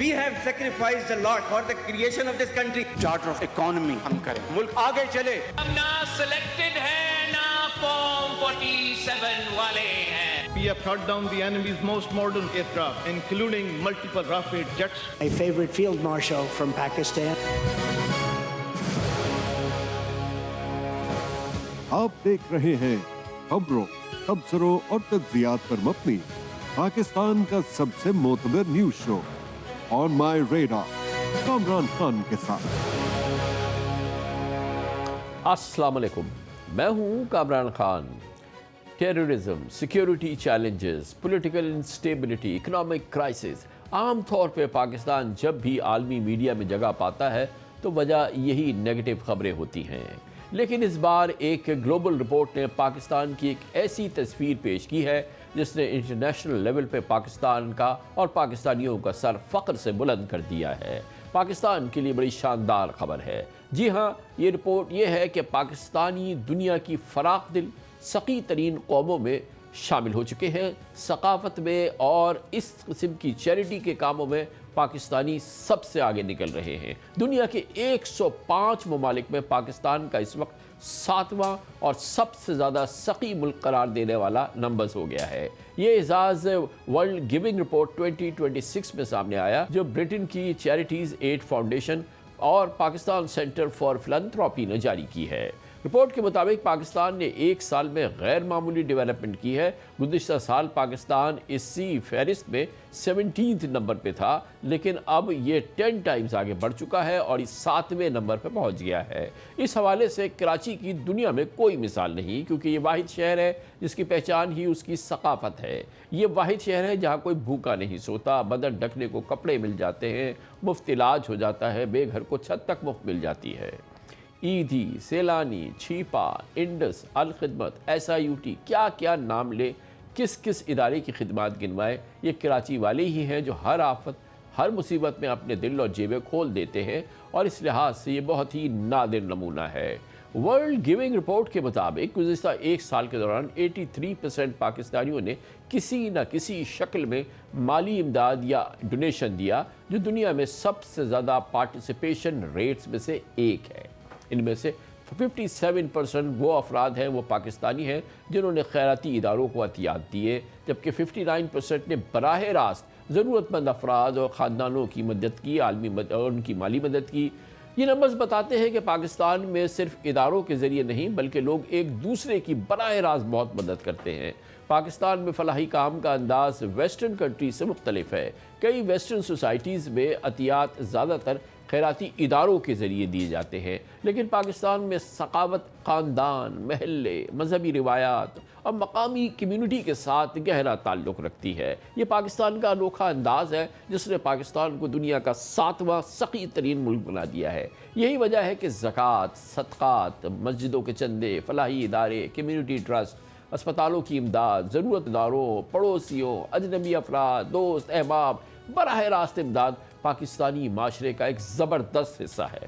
We have sacrificed a lot for the creation of this country. Charter of economy ہم کریں, ملک آگے چلے. ہم نہ سلیکٹڈ ہیں نہ فارم 47 والے ہیں. We have shot down the enemy's most modern aircraft, including multiple Rafale jets. My favorite field marshal from Pakistan. آپ دیکھ رہے ہیں خبروں، تبصروں اور تجزیات پر مبنی پاکستان کا سب سے معتبر نیوز شو آن مائی ریڈار، کامران خان کے ساتھ. السلام علیکم، میں ہوں Kamran Khan. Terrorism, security challenges, political instability, economic crisis, عام طور پہ پاکستان جب بھی عالمی میڈیا میں جگہ پاتا ہے تو وجہ یہی نیگیٹو خبریں ہوتی ہیں. لیکن اس بار ایک گلوبل رپورٹ نے پاکستان کی ایک ایسی تصویر پیش کی ہے جس نے انٹرنیشنل لیول پہ پاکستان کا اور پاکستانیوں کا سر فخر سے بلند کر دیا ہے. پاکستان کے لیے بڑی شاندار خبر ہے. جی ہاں، یہ رپورٹ یہ ہے کہ پاکستانی دنیا کی فراخ دل سخی ترین قوموں میں شامل ہو چکے ہیں. ثقافت میں اور اس قسم کی چیریٹی کے کاموں میں پاکستانی سب سے آگے نکل رہے ہیں. دنیا کے 105 ممالک میں پاکستان کا اس وقت 7واں اور سب سے زیادہ سخی ملک قرار دینے والا نمبرز ہو گیا ہے. یہ اعزاز ورلڈ گیونگ رپورٹ 2026 میں سامنے آیا جو برٹن کی چیریٹیز ایڈ فاؤنڈیشن اور پاکستان سینٹر فار فلانتھراپی نے جاری کی ہے. رپورٹ کے مطابق پاکستان نے ایک سال میں غیر معمولی ڈیولپمنٹ کی ہے. گزشتہ سال پاکستان اسی فہرست میں 17 نمبر پہ تھا، لیکن اب یہ 10 ٹائمز آگے بڑھ چکا ہے اور اس 7ویں نمبر پہ پہنچ گیا ہے. اس حوالے سے کراچی کی دنیا میں کوئی مثال نہیں، کیونکہ یہ واحد شہر ہے جس کی پہچان ہی اس کی ثقافت ہے. یہ واحد شہر ہے جہاں کوئی بھوکا نہیں سوتا، بدن ڈھکنے کو کپڑے مل جاتے ہیں، مفت علاج ہو جاتا ہے، بے گھر کو چھت تک مفت مل جاتی ہے. ایدھی، سیلانی، چھیپا، انڈس، الخدمت، SIUT، کیا کیا نام لے، کس کس ادارے کی خدمات گنوائے، یہ کراچی والے ہی ہیں جو ہر آفت، ہر مصیبت میں اپنے دل اور جیبیں کھول دیتے ہیں، اور اس لحاظ سے یہ بہت ہی نادر نمونہ ہے. ورلڈ گیونگ رپورٹ کے مطابق گزشتہ ایک سال کے دوران 83% پاکستانیوں نے کسی نہ کسی شکل میں مالی امداد یا ڈونیشن دیا، جو دنیا میں سب سے زیادہ پارٹیسپیشن ریٹس میں سے ایک ہے. ان میں سے 57% وہ افراد ہیں، وہ پاکستانی ہیں جنہوں نے خیراتی اداروں کو عطیات دیے، جبکہ 59% نے براہ راست ضرورت مند افراد اور خاندانوں کی مدد کی، عالمی اور ان کی مالی مدد کی. یہ نمبرز بتاتے ہیں کہ پاکستان میں صرف اداروں کے ذریعے نہیں بلکہ لوگ ایک دوسرے کی براہ راست بہت مدد کرتے ہیں. پاکستان میں فلاحی کام کا انداز ویسٹرن کنٹریز سے مختلف ہے. کئی ویسٹرن سوسائٹیز میں عطیات زیادہ تر خیراتی اداروں کے ذریعے دیے جاتے ہیں، لیکن پاکستان میں ثقافت خاندان، محلے، مذہبی روایات اور مقامی کمیونٹی کے ساتھ گہرا تعلق رکھتی ہے. یہ پاکستان کا انوکھا انداز ہے جس نے پاکستان کو دنیا کا 7واں سخی ترین ملک بنا دیا ہے. یہی وجہ ہے کہ زکوٰۃ، صدقات، مسجدوں کے چندے، فلاحی ادارے، کمیونٹی ٹرسٹ، اسپتالوں کی امداد، ضرورت داروں، پڑوسیوں، اجنبی افراد، دوست، احباب، براہ راست امداد پاکستانی معاشرے کا ایک زبردست حصہ ہے.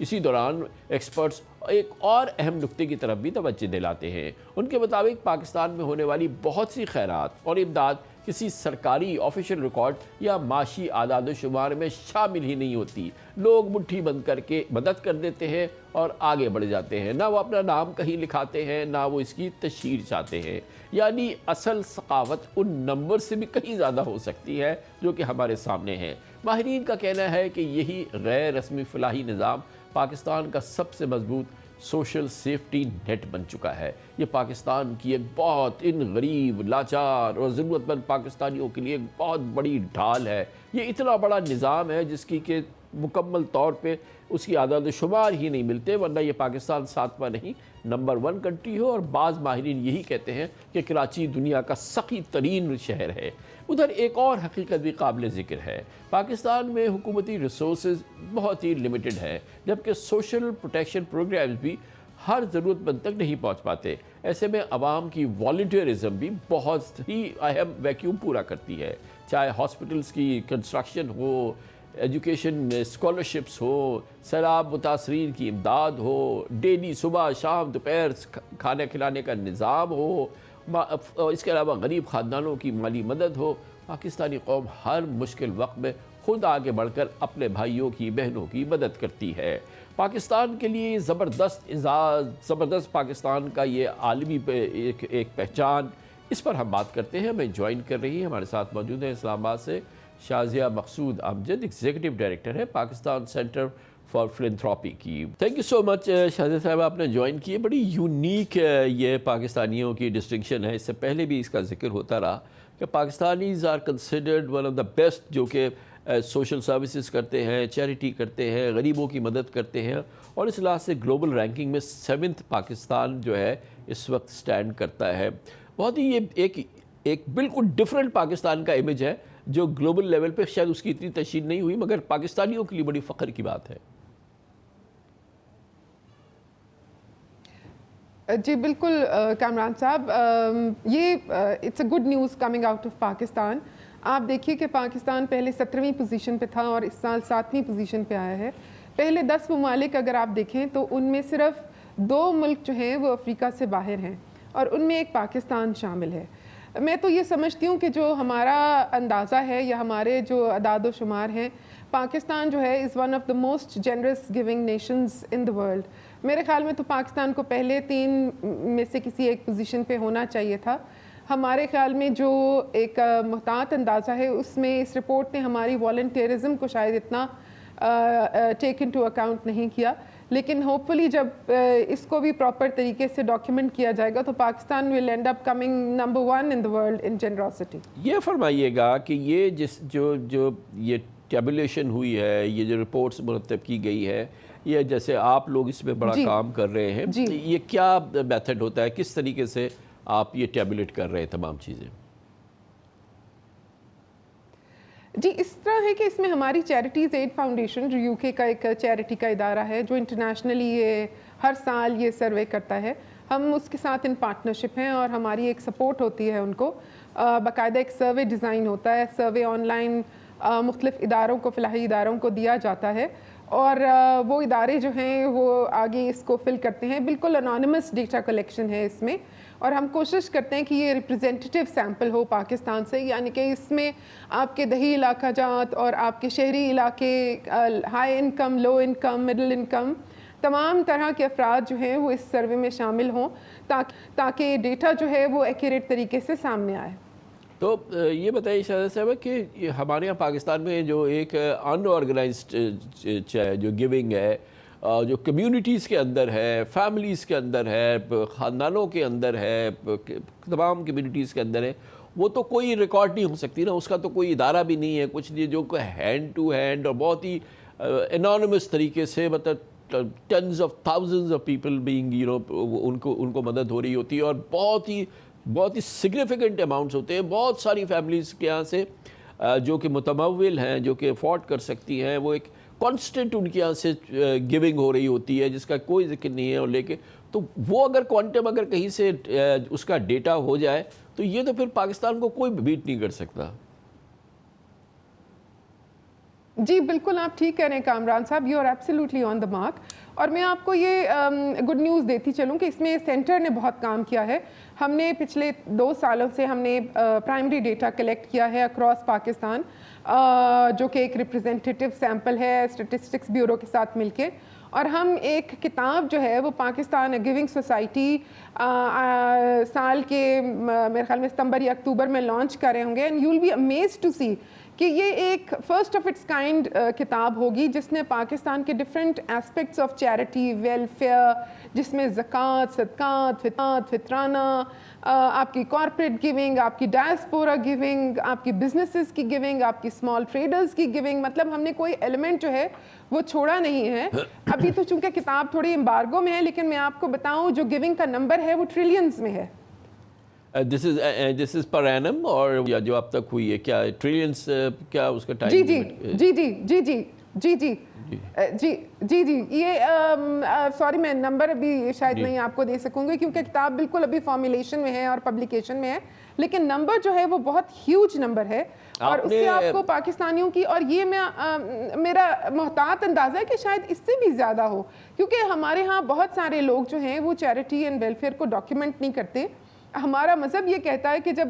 اسی دوران ایکسپرٹس ایک اور اہم نکتے کی طرف بھی توجہ دلاتے ہیں. ان کے مطابق پاکستان میں ہونے والی بہت سی خیرات اور امداد کسی سرکاری آفیشیل ریکارڈ یا معاشی اعداد و شمار میں شامل ہی نہیں ہوتی. لوگ مٹھی بند کر کے مدد کر دیتے ہیں اور آگے بڑھ جاتے ہیں. نہ وہ اپنا نام کہیں لکھاتے ہیں، نہ وہ اس کی تشہیر چاہتے ہیں. یعنی اصل ثقافت ان نمبر سے بھی کہیں زیادہ ہو سکتی ہے جو کہ ہمارے سامنے ہیں. ماہرین کا کہنا ہے کہ یہی غیر رسمی فلاحی نظام پاکستان کا سب سے مضبوط سوشل سیفٹی نیٹ بن چکا ہے. یہ پاکستان کی ایک بہت ان غریب، لاچار اور ضرورت مند پاکستانیوں کے لیے ایک بہت بڑی ڈھال ہے. یہ اتنا بڑا نظام ہے جس کی کہ مکمل طور پہ اس کی اعداد و شمار ہی نہیں ملتے، ورنہ یہ پاکستان 7واں نہیں نمبر 1 کنٹری ہو. اور بعض ماہرین یہی کہتے ہیں کہ کراچی دنیا کا سخی ترین شہر ہے. ادھر ایک اور حقیقت بھی قابل ذکر ہے. پاکستان میں حکومتی ریسورسز بہت ہی لیمیٹڈ ہیں، جبکہ سوشل پروٹیکشن پروگرامز بھی ہر ضرورت مند تک نہیں پہنچ پاتے. ایسے میں عوام کی والنٹیئرزم بھی بہت ہی اہم ویکیوم پورا کرتی ہے. چاہے ہاسپٹلز کی کنسٹرکشن ہو، ایجوکیشن اسکالرشپس ہو، سیلاب متاثرین کی امداد ہو، ڈیلی صبح شام دوپہر کھانے کھلانے کا نظام ہو، اس کے علاوہ غریب خاندانوں کی مالی مدد ہو. پاکستانی قوم ہر مشکل وقت میں خود آگے بڑھ کر اپنے بھائیوں کی بہنوں کی مدد کرتی ہے۔ پاکستان کے لیے زبردست اعزاز، زبردست پاکستان کا یہ عالمی ایک پہچان، اس پر ہم بات کرتے ہیں۔ ہمیں جوائن کر رہی ہے، ہمارے ساتھ موجود ہیں اسلام آباد سے شازیہ مقصود امجد، ایگزیکٹو ڈائریکٹر ہے پاکستان سینٹر فار فلنتھراپی کی۔ تھینک یو سو مچ شازیہ صاحب، آپ نے جوائن کی ہے۔ بڑی یونیک یہ پاکستانیوں کی ڈسٹنکشن ہے، اس سے پہلے بھی اس کا ذکر ہوتا رہا کہ Pakistanis are considered one of the best, جو کہ سوشل سروسز کرتے ہیں، چیریٹی کرتے ہیں، غریبوں کی مدد کرتے ہیں، اور اس لحاظ سے گلوبل رینکنگ میں 7th پاکستان جو ہے اس وقت سٹینڈ کرتا ہے۔ بہت ہی یہ ایک بالکل ڈیفرنٹ پاکستان کا امیج ہے جو گلوبل لیول پہ شاید اس کی اتنی تشہیر نہیں ہوئی، مگر پاکستانیوں کے لیے بڑی فخر کی بات ہے۔ جی بالکل کامران صاحب، یہ it's a good news coming out of Pakistan. آپ دیکھیے کہ پاکستان پہلے 17ویں پوزیشن پہ تھا اور اس سال 7ویں پوزیشن پہ آیا ہے۔ پہلے 10 ممالک اگر آپ دیکھیں تو ان میں صرف 2 ملک جو ہیں وہ افریقہ سے باہر ہیں، اور ان میں ایک پاکستان شامل ہے۔ میں تو یہ سمجھتی ہوں کہ جو ہمارا اندازہ ہے یا ہمارے جو اعداد و شمار ہیں، پاکستان جو ہے is one of the most generous giving nations in the world. میرے خیال میں تو پاکستان کو پہلے 3 میں سے کسی ایک پوزیشن پہ ہونا چاہیے تھا۔ ہمارے خیال میں جو ایک محتاط اندازہ ہے، اس میں اس رپورٹ نے ہماری والنٹیرزم کو شاید اتنا ٹیک انٹو اکاؤنٹ نہیں کیا، لیکن ہوپ فلی جب اس کو بھی پراپر طریقے سے ڈاکیومنٹ کیا جائے گا تو Pakistan will end up coming number 1 in the world in generosity. یہ فرمائیے گا کہ یہ جو یہ ٹیبولیشن ہوئی ہے، یہ جو رپورٹس مرتب کی گئی ہے، یہ جیسے آپ لوگ اس میں بڑا کام کر رہے ہیں، یہ کیا میتھڈ ہوتا ہے، کس طریقے سے آپ یہ ٹیبولیٹ کر رہے ہیں تمام چیزیں؟ جی اس طرح ہے کہ اس میں ہماری چیریٹیز ایڈ فاؤنڈیشن جو UK کا ایک چیریٹی کا ادارہ ہے جو انٹرنیشنلی یہ ہر سال یہ سروے کرتا ہے، ہم اس کے ساتھ ان پارٹنرشپ ہیں اور ہماری ایک سپورٹ ہوتی ہے ان کو۔ باقاعدہ ایک سروے ڈیزائن ہوتا ہے، سروے آن لائن مختلف اداروں کو، فلاحی اداروں کو دیا جاتا ہے، اور وہ ادارے جو ہیں وہ آگے اس کو فل کرتے ہیں۔ بالکل انانیمس ڈیٹا کلیکشن ہے اس میں، اور ہم کوشش کرتے ہیں کہ یہ ریپرزینٹیو سیمپل ہو پاکستان سے، یعنی کہ اس میں آپ کے دیہی علاقہ جات اور آپ کے شہری علاقے، high income, low income, middle income, تمام طرح کے افراد جو ہیں وہ اس سروے میں شامل ہوں تاکہ ڈیٹا جو ہے وہ ایکوریٹ طریقے سے سامنے آئے۔ تو یہ بتائیے شازیہ صاحبہ کہ ہمارے یہاں پاکستان میں جو ایک ان آرگنائزڈ جو گیونگ ہے، جو کمیونٹیز کے اندر ہے، فیملیز کے اندر ہے، خاندانوں کے اندر ہے، تمام کمیونٹیز کے اندر ہے، وہ تو کوئی ریکارڈ نہیں ہو سکتی نا، اس کا تو کوئی ادارہ بھی نہیں ہے، کچھ نہیں، جو کہ ہینڈ ٹو ہینڈ اور بہت ہی انانیمس طریقے سے، مطلب tons of thousands of people being in کو مدد ہو رہی ہوتی ہے، اور بہت ہی سگنیفیکنٹ اماؤنٹس ہوتے ہیں، بہت ساری فیملیز کے یہاں سے جو کہ متمول ہیں، جو کہ افورڈ کر سکتی ہیں، وہ ایک کانسٹنٹ ان کے یہاں سے گیونگ ہو رہی ہوتی ہے جس کا کوئی ذکر نہیں ہے، اور لے کے تو وہ اگر کوانٹم اگر کہیں سے اس کا ڈیٹا ہو جائے تو یہ تو پھر پاکستان کو کوئی بیٹ نہیں کر سکتا۔ جی بالکل آپ ٹھیک کہہ رہے ہیں کامران صاحب، you are absolutely on the mark. اور میں آپ کو یہ گڈ نیوز دیتی چلوں کہ اس میں سینٹر نے بہت کام کیا ہے۔ ہم نے پچھلے 2 سالوں سے ہم نے پرائمری ڈیٹا کلیکٹ کیا ہے اکراس پاکستان، جو کہ ایک ریپرزینٹیو سیمپل ہے اسٹیٹسٹکس بیورو کے ساتھ مل کے، اور ہم ایک کتاب جو ہے وہ پاکستان گیونگ سوسائٹی سال کے میرے خیال میں ستمبر یا اکتوبر میں لانچ کر رہے ہوں گے، and you will be amazed to see کہ یہ ایک فرسٹ آف اٹس کائنڈ کتاب ہوگی جس نے پاکستان کے different aspects of charity, welfare, جس میں زکوٰۃ، صدقات، فطرانہ، آپ کی کارپوریٹ گیونگ، آپ کی ڈائسپورا گیونگ، آپ کی بزنسز کی گیونگ، آپ کی اسمال ٹریڈرز کی گیونگ، مطلب ہم نے کوئی ایلیمنٹ جو ہے وہ چھوڑا نہیں ہے۔ ابھی تو چونکہ کتاب تھوڑی امبارگو میں ہے، لیکن میں آپ کو بتاؤں جو گیونگ کا نمبر ہے وہ ٹریلینز میں ہے۔ دس از پر اینم، اور جو اب تک ہوئی ہے کیا ٹریلینز، کیا اس کا ٹائم؟ جی یہ سوری میں نمبر ابھی شاید نہیں آپ کو دے سکوں گی کیونکہ کتاب بالکل ابھی فارمولیشن میں ہے اور پبلیکیشن میں ہے، لیکن نمبر جو ہے وہ بہت ہیوج نمبر ہے، اور اس سے آپ کو پاکستانیوں کی، اور یہ میرا محتاط اندازہ ہے کہ شاید اس سے بھی زیادہ ہو، کیونکہ ہمارے ہاں بہت سارے لوگ جو ہیں وہ چیریٹی اینڈ ویلفیئر کو ڈاکیومنٹ نہیں کرتے، ہمارا مذہب یہ کہتا ہے کہ جب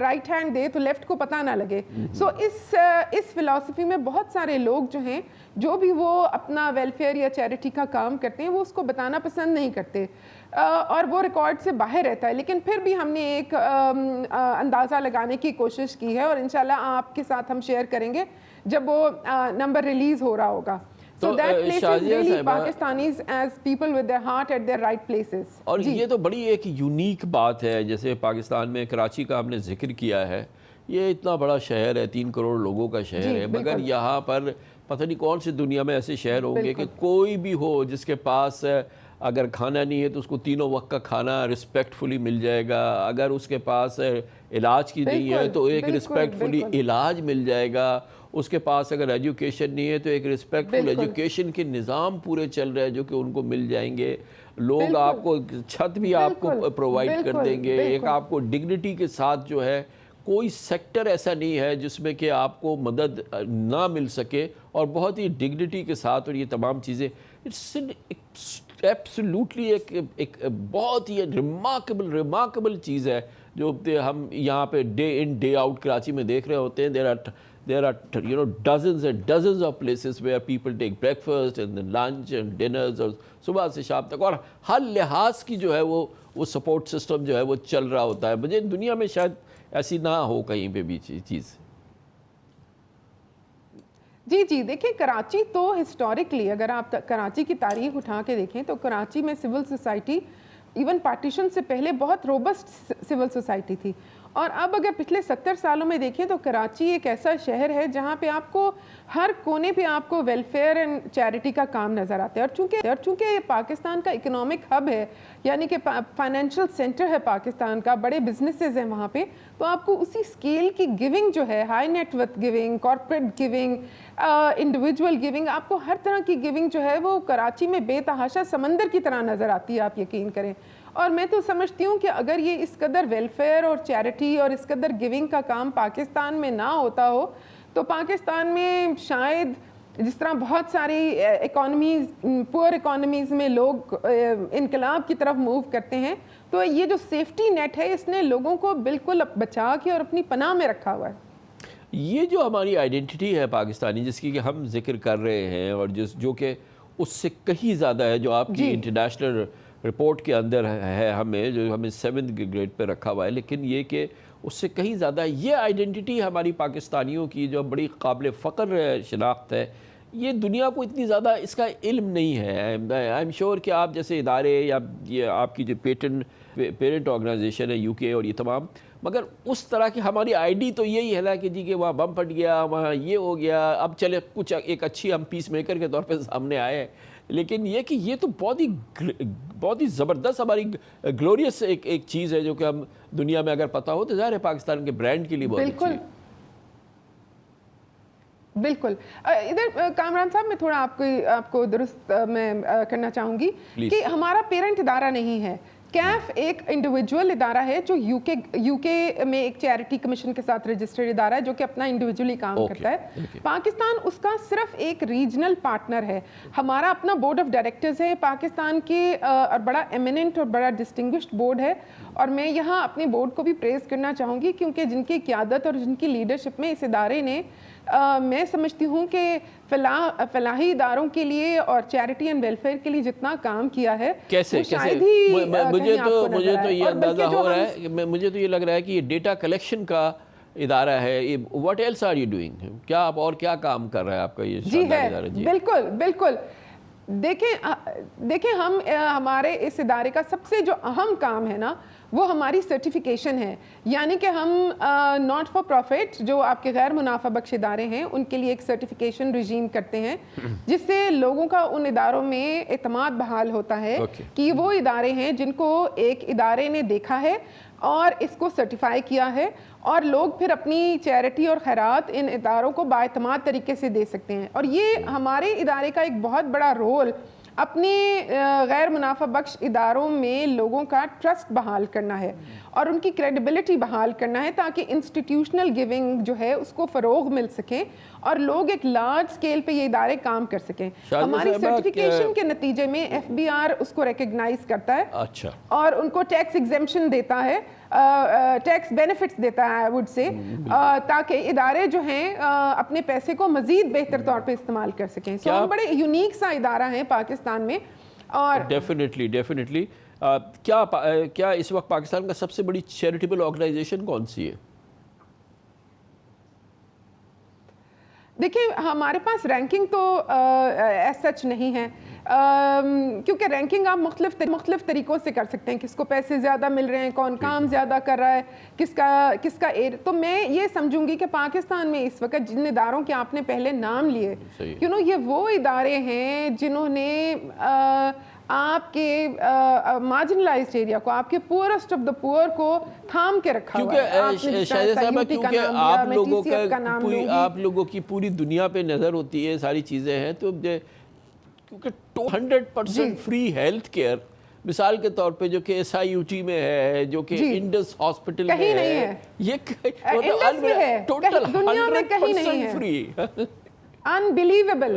رائٹ ہینڈ دے تو لیفٹ کو پتہ نہ لگے. سو اس فلاسفی میں بہت سارے لوگ جو ہیں جو بھی وہ اپنا ویلفیئر یا چیریٹی کا کام کرتے ہیں وہ اس کو بتانا پسند نہیں کرتے اور وہ ریکارڈ سے باہر رہتا ہے. لیکن پھر بھی ہم نے ایک اندازہ لگانے کی کوشش کی ہے اور انشاءاللہ آپ کے ساتھ ہم شیئر کریں گے جب وہ نمبر ریلیز ہو رہا ہوگا. So that places really Pakistanis as people with their heart at their right places. اور یہ تو بڑی ایک یونیک بات ہے. جیسے پاکستان میں کراچی کا ہم نے ذکر کیا ہے, یہ اتنا بڑا شہر ہے, 3 کروڑ لوگوں کا شہر ہے, مگر یہاں پر پتہ نہیں کون سی دنیا میں ایسے شہر ہوں گے کہ کوئی بھی ہو جس کے پاس اگر کھانا نہیں ہے تو اس کو تینوں وقت کا کھانا رسپیکٹفلی مل جائے گا, اگر اس کے پاس علاج کی نہیں ہے تو ایک رسپیکٹفلی علاج مل جائے گا, اس کے پاس اگر ایجوکیشن نہیں ہے تو ایک رسپیکٹفل ایجوکیشن کے نظام پورے چل رہے ہیں جو کہ ان کو مل جائیں گے. لوگ آپ کو چھت بھی آپ کو پرووائڈ کر دیں گے, ایک آپ کو ڈگنیٹی کے ساتھ جو ہے, کوئی سیکٹر ایسا نہیں ہے جس میں کہ آپ کو مدد نہ مل سکے, اور بہت ہی ڈگنیٹی کے ساتھ. اور یہ تمام چیزیں ایبسلیوٹلی ایک بہت ہی ریمارکیبل چیز ہے جو ہم یہاں پہ day in day out Karachi میں دیکھ رہے ہوتے ہیں. There are dozens and dozens of places where people take breakfast and then lunch and dinners اور صبح سے شام تک, اور ہر لحاظ کی جو ہے وہ سپورٹ سسٹم جو ہے وہ چل رہا ہوتا ہے. مجھے دنیا میں شاید ایسی نہ ہو کہیں پہ بھی چیز. جی دیکھیں کراچی تو ہسٹوریکلی اگر آپ کراچی کی تاریخ اٹھا کے دیکھیں تو کراچی میں سول سوسائٹی ایون پارٹیشن سے پہلے بہت روبسٹ سول سوسائٹی تھی. اور اب اگر پچھلے 70 سالوں میں دیکھیں تو کراچی ایک ایسا شہر ہے جہاں پہ آپ کو ہر کونے پہ آپ کو ویلفیئر اینڈ چیریٹی کا کام نظر آتا ہے. اور چونکہ یہ پاکستان کا اکنامک ہب ہے, یعنی کہ فائنینشیل سینٹر ہے پاکستان کا, بڑے بزنسز ہیں وہاں پہ, تو آپ کو اسی اسکیل کی گیونگ جو ہے, high net worth giving, corporate giving, individual giving, آپ کو ہر طرح کی گیونگ جو ہے وہ کراچی میں بے تحاشا سمندر کی طرح نظر آتی ہے, آپ یقین کریں. اور میں تو سمجھتی ہوں کہ اگر یہ اس قدر ویلفیئر اور چیریٹی اور اس قدر گیونگ کا کام پاکستان میں نہ ہوتا ہو تو پاکستان میں شاید جس طرح بہت ساری اکانومیز, پور اکانومیز میں لوگ انقلاب کی طرف موو کرتے ہیں, تو یہ جو سیفٹی نیٹ ہے اس نے لوگوں کو بالکل بچا کے اور اپنی پناہ میں رکھا ہوا ہے. یہ جو ہماری آئیڈینٹی ہے پاکستانی جس کی کہ ہم ذکر کر رہے ہیں, اور جو کہ اس سے کہیں زیادہ ہے جو آپ کی انٹرنیشنل رپورٹ کے اندر ہے, جو ہمیں 7th گریڈ پہ رکھا ہوا ہے, لیکن یہ کہ اس سے کہیں زیادہ یہ آئیڈینٹی ہماری پاکستانیوں کی جو بڑی قابل فخر شناخت ہے, یہ دنیا کو اتنی زیادہ اس کا علم نہیں ہے. آئی ایم شیور کہ آپ جیسے ادارے یا یہ آپ کی جو پیرنٹ آرگنائزیشن ہے UK اور یہ تمام, مگر اس طرح کی ہماری آئی ڈی تو یہی ہے نا کہ جی کہ وہاں بم پھٹ گیا, وہاں یہ ہو گیا, اب چلے کچھ ایک اچھی ہم پیس میکر کے طور پہ سامنے آئے. لیکن یہ کہ یہ تو بہت ہی زبردست ہماری گلوریس ایک چیز ہے جو کہ ہم دنیا میں اگر پتہ ہو تو ظاہر ہے پاکستان کے برانڈ کے لیے بہت اچھی ہے. بالکل. ادھر کامران صاحب میں تھوڑا آپ کو درست میں کرنا چاہوں گی کہ ہمارا پیرنٹ ادارہ نہیں ہے. کیف ایک انڈیویجول ادارہ ہے جو یو کے میں ایک چیریٹی کمیشن کے ساتھ رجسٹرڈ ادارہ ہے جو کہ اپنا انڈیویجولی کام کرتا ہے. پاکستان اس کا صرف ایک ریجنل پارٹنر ہے. ہمارا اپنا بورڈ آف ڈائریکٹرز ہے پاکستان کے, اور بڑا ایمیننٹ اور بڑا ڈسٹنگوشڈ بورڈ ہے, اور میں یہاں اپنے بورڈ کو بھی پریز کرنا چاہوں گی کیونکہ جن کی قیادت اور جن کی لیڈرشپ میں اس ادارے نے میں سمجھتی ہوں کہ فلاحی اداروں کے لیے اور چیریٹی اینڈ ویلفیئر کے لیے جتنا کام کیا ہے کیسے مجھے تو یہ اندازہ ہو رہا ہے, مجھے تو یہ لگ رہا ہے کہ یہ ڈیٹا کلیکشن کا ادارہ ہے. What else are you doing, کیا آپ اور کیا کام کر رہا ہے آپ کا یہ شاندار ادارہ؟ جی بالکل. دیکھیں ہمارے اس ادارے کا سب سے جو اہم کام ہے نا وہ ہماری سرٹیفیکیشن ہے. یعنی کہ ہم ناٹ فار پروفٹ جو آپ کے غیر منافع بخش ادارے ہیں ان کے لیے ایک سرٹیفیکیشن رجیم کرتے ہیں جس سے لوگوں کا ان اداروں میں اعتماد بحال ہوتا ہے کہ وہ ادارے ہیں جن کو ایک ادارے نے دیکھا ہے اور اس کو سرٹیفائی کیا ہے, اور لوگ پھر اپنی چیریٹی اور خیرات ان اداروں کو بااعتماد طریقے سے دے سکتے ہیں. اور یہ ہمارے ادارے کا ایک بہت بڑا رول اپنے غیر منافع بخش اداروں میں لوگوں کا ٹرسٹ بحال کرنا ہے اور ان کی کریڈیبلٹی بحال کرنا ہے تاکہ انسٹیٹیوشنل گیونگ جو ہے اس کو فروغ مل سکے اور لوگ ایک لارج سکیل پہ یہ ادارے کام کر سکیں. ہماری سرٹیفیکیشن کے نتیجے میں FBR اس کو ریکگنائز کرتا ہے اچھا اور ان کو ٹیکس ایگزمپشن دیتا ہے, ٹیکس بینیفٹس دیتا ہے آئی وڈ سے, تاکہ ادارے جو ہیں اپنے پیسے کو مزید بہتر طور پہ استعمال کر سکیں. سو ہم بڑے یونیک سا ادارہ ہیں پاکستان میں. اور ڈیفینیٹلی کیا اس وقت پاکستان کا سب سے بڑی چیریٹیبل آرگنائزیشن کون سی ہے؟ دیکھیں ہمارے پاس رینکنگ تو ایز سچ نہیں ہے, کیونکہ رینکنگ آپ مختلف طریقوں سے کر سکتے ہیں, کس کو پیسے زیادہ مل رہے ہیں, کون کام زیادہ کر رہا ہے, کس کا تو میں یہ سمجھوں گی کہ پاکستان میں اس وقت جن اداروں کے آپ نے پہلے نام لیے, یہ وہ ادارے ہیں جنہوں نے آپ کے مارجنلائزڈ ایریا کو, آپ کے پورسٹ آف دا پور کو تھام کے رکھا ہوا ہے. کیونکہ آپ لوگوں کی پوری دنیا پہ نظر ہوتی ہے, ساری چیزیں ہیں, تو کیونکہ 200% فری ہیلتھ کیئر مثال کے طور پہ جو کہ SIUT میں ہے, جو کہ انڈس ہاسپٹل میں ہے, یہ ٹوٹل 100% فری. انبیلیویبل.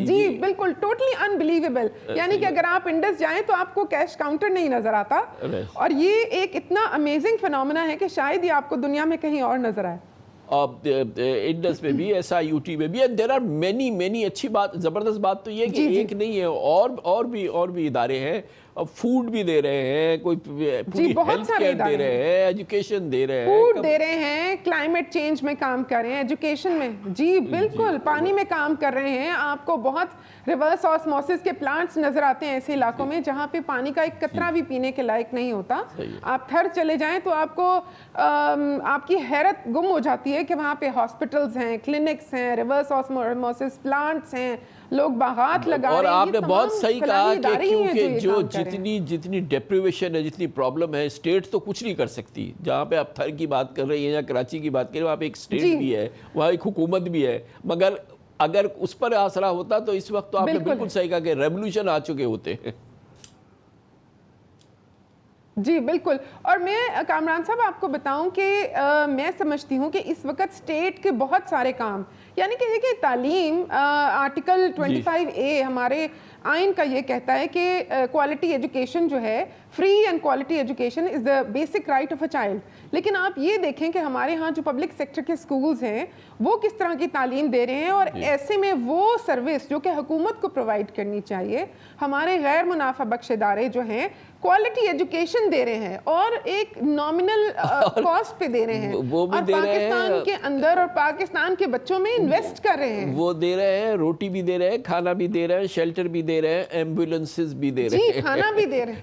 جی بالکل ٹوٹلی انبیلیویبل. یعنی کہ اگر آپ انڈس جائیں تو آپ کو کیش کاؤنٹر نہیں نظر آتا, اور یہ ایک اتنا امیزنگ فینومینا ہے کہ شاید یہ آپ کو دنیا میں کہیں اور نظر آئے. انڈس میں بھی, SIUT میں بھی, and there are many اچھی بات, زبردست بات تو یہ کہ ایک نہیں ہے, اور بھی ادارے ہیں, فوڈ بھی دے رہے ہیں, کوئی پوری ہیلتھ کیئر دے رہے ہیں, ایجوکیشن دے رہے ہیں, فوڈ دے رہے ہیں, کلائمیٹ چینج میں کام کر رہے ہیں, ایجوکیشن میں, جی بالکل پانی میں کام کر رہے ہیں. آپ کو بہت ریورس آسموسس کے پلانٹس نظر آتے ہیں ایسے علاقوں میں جہاں پہ پانی کا ایک قطرہ بھی پینے کے لائق نہیں ہوتا. آپ تھر چلے جائیں تو آپ کو آپ کی حیرت گم ہو جاتی ہے کہ وہاں پہ ہاسپٹلز ہیں, کلینکس ہیں, ریورس آسموسس پلانٹس ہیں, لوگ باغات لگا رہے ہیں. اور آپ نے بہت صحیح کہا کہ کیونکہ جو جتنی ڈیپریویشن ہے, جتنی پرابلم ہے, اسٹیٹ تو کچھ نہیں کر سکتی. جہاں پہ آپ تھر کی بات کر رہی ہیں یا کراچی کی بات کر رہے ہیں, وہاں پہ ایک اسٹیٹ بھی ہے, وہاں ایک حکومت بھی ہے, مگر اگر اس پر آسرا ہوتا تو اس وقت تو آپ نے بالکل صحیح کہا کہ ریولوشن آ چکے ہوتے ہیں. جی بالکل. اور میں کامران صاحب آپ کو بتاؤں کہ میں سمجھتی ہوں کہ اس وقت اسٹیٹ کے بہت سارے کام, یعنی کہ دیکھیں تعلیم, آرٹیکل 25A ہمارے آئین کا یہ کہتا ہے کہ کوالٹی ایجوکیشن جو ہے, free and quality education is the basic right of a child. لیکن آپ یہ دیکھیں کہ ہمارے ہاں جو پبلک سیکٹر کے سکولز ہیں وہ کس طرح کی تعلیم دے رہے ہیں, اور ایسے میں وہ سروس جو کہ حکومت کو پرووائڈ کرنی چاہیے, ہمارے غیر منافع بخش ادارے جو ہیں کوالٹی ایجوکیشن دے رہے ہیں اور ایک نامنل کاسٹ پہ دے رہے ہیں, اور پاکستان کے اندر اور پاکستان کے بچوں میں انویسٹ کر رہے ہیں. وہ دے رہے ہیں, روٹی بھی دے رہے ہیں, کھانا بھی دے رہے ہیں, شیلٹر بھی دے رہے ہیں, ایمبولینسز بھی دے رہے ہیں. جی کھانا بھی دے رہے ہیں,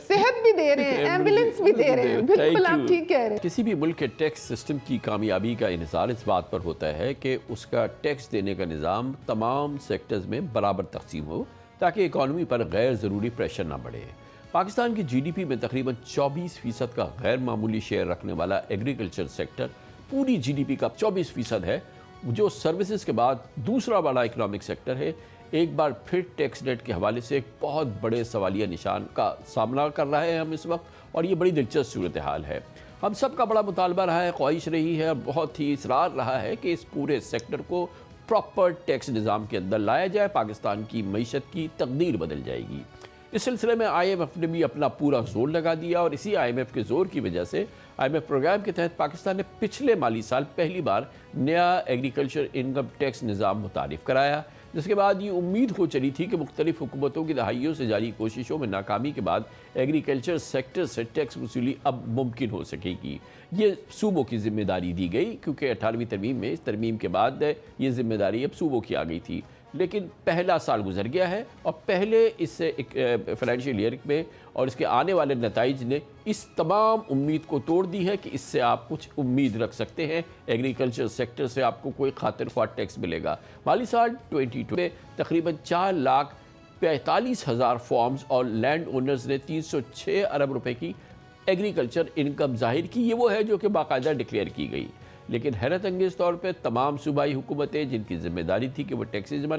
صحت بھی دے رہے ہیں, ایمبولینس بھی دے رہے ہیں. بالکل آپ ٹھیک کہہ رہے ہیں. کسی بھی ملک کے ٹیکس سسٹم کی کامیابی کا انحصار اس بات پر ہوتا ہے کہ اس کا ٹیکس دینے کا نظام تمام سیکٹرز میں برابر تقسیم ہو تاکہ اکانومی پر غیر ضروری پریشر نہ بڑھے. پاکستان کی GDP میں تقریباً 24% کا غیر معمولی شیئر رکھنے والا ایگریکلچر سیکٹر پوری GDP کا 24% ہے, جو سروسز کے بعد دوسرا بڑا اکنامک سیکٹر ہے. ایک بار پھر ٹیکس ریٹ کے حوالے سے ایک بہت بڑے سوالیہ نشان کا سامنا کر رہے ہیں ہم اس وقت, اور یہ بڑی دلچسپ صورتحال ہے. ہم سب کا بڑا مطالبہ رہا ہے, خواہش رہی ہے, اور بہت ہی اصرار رہا ہے کہ اس پورے سیکٹر کو پراپر ٹیکس نظام کے اندر لایا جائے, پاکستان کی معیشت کی تقدیر بدل جائے گی. اس سلسلے میں IMF نے بھی اپنا پورا زور لگا دیا, اور اسی IMF کے زور کی وجہ سے IMF پروگرام کے تحت پاکستان نے پچھلے مالی سال پہلی بار نیا ایگریکلچر انکم ٹیکس نظام متعارف کرایا, جس کے بعد یہ امید ہو چلی تھی کہ مختلف حکومتوں کی دہائیوں سے جاری کوششوں میں ناکامی کے بعد ایگریکلچر سیکٹر سے ٹیکس وصولی اب ممکن ہو سکے گی. یہ صوبوں کی ذمہ داری دی گئی, کیونکہ 18ویں ترمیم میں اس ترمیم کے بعد یہ ذمہ داری اب صوبوں کی آ گئی تھی. لیکن پہلا سال گزر گیا ہے, اور پہلے اس فائنینشیل ایئر میں اور اس کے آنے والے نتائج نے اس تمام امید کو توڑ دی ہے کہ اس سے آپ کچھ امید رکھ سکتے ہیں, ایگریکلچر سیکٹر سے آپ کو کوئی خاطر خواہ ٹیکس ملے گا. مالی سال 2022 میں تقریباً 4,45,000 فارمز اور لینڈ اونرز نے 306 ارب روپے کی ایگریکلچر انکم ظاہر کی. یہ وہ ہے جو کہ باقاعدہ ڈکلیئر کی گئی. لیکن حیرت انگیز طور پہ تمام صوبائی حکومتیں جن کی ذمہ داری تھی کہ وہ ٹیکسز جمع